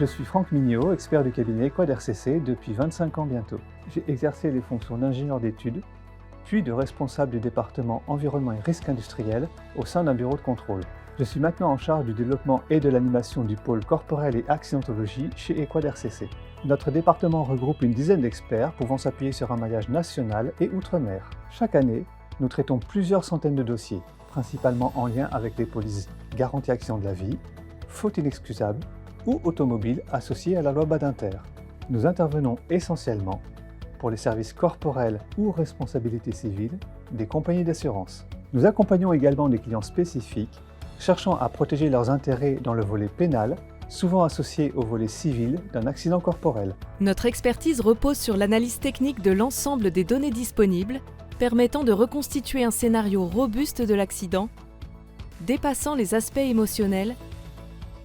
Je suis Franck Mignot, expert du cabinet Quad RCC depuis 25 ans bientôt. J'ai exercé les fonctions d'ingénieur d'études, puis de responsable du département environnement et risques industriels au sein d'un bureau de contrôle. Je suis maintenant en charge du développement et de l'animation du pôle corporel et accidentologie chez Quad RCC. Notre département regroupe une dizaine d'experts pouvant s'appuyer sur un maillage national et outre-mer. Chaque année, nous traitons plusieurs centaines de dossiers, principalement en lien avec les polices garantie accident de la vie, faute inexcusable ou automobile associée à la loi Badinter. Nous intervenons essentiellement pour les services corporels ou responsabilité civile des compagnies d'assurance. Nous accompagnons également des clients spécifiques cherchant à protéger leurs intérêts dans le volet pénal, souvent associé au volet civil d'un accident corporel. Notre expertise repose sur l'analyse technique de l'ensemble des données disponibles, permettant de reconstituer un scénario robuste de l'accident, dépassant les aspects émotionnels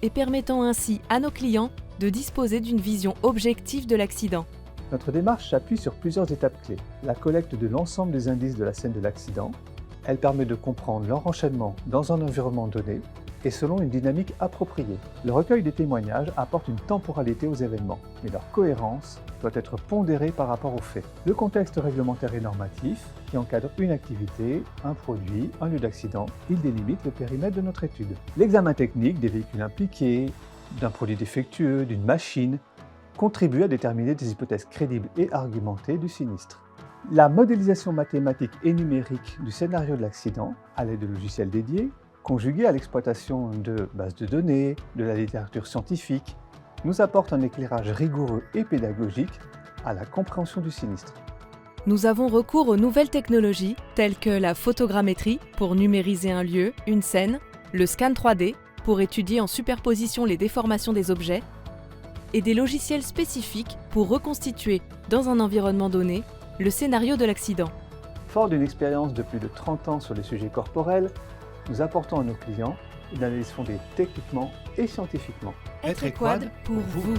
et permettant ainsi à nos clients de disposer d'une vision objective de l'accident. Notre démarche s'appuie sur plusieurs étapes clés. La collecte de l'ensemble des indices de la scène de l'accident. Elle permet de comprendre leur enchaînement dans un environnement donné et selon une dynamique appropriée. Le recueil des témoignages apporte une temporalité aux événements, mais leur cohérence doit être pondérée par rapport aux faits. Le contexte réglementaire et normatif qui encadre une activité, un produit, un lieu d'accident, il délimite le périmètre de notre étude. L'examen technique des véhicules impliqués, d'un produit défectueux, d'une machine, contribue à déterminer des hypothèses crédibles et argumentées du sinistre. La modélisation mathématique et numérique du scénario de l'accident, à l'aide de logiciels dédiés, conjuguée à l'exploitation de bases de données, de la littérature scientifique, nous apporte un éclairage rigoureux et pédagogique à la compréhension du sinistre. Nous avons recours aux nouvelles technologies telles que la photogrammétrie pour numériser un lieu, une scène, le scan 3D pour étudier en superposition les déformations des objets, et des logiciels spécifiques pour reconstituer, dans un environnement donné, le scénario de l'accident. Fort d'une expérience de plus de 30 ans sur les sujets corporels, nous apportons à nos clients une analyse fondée techniquement et scientifiquement. Être Quad pour vous.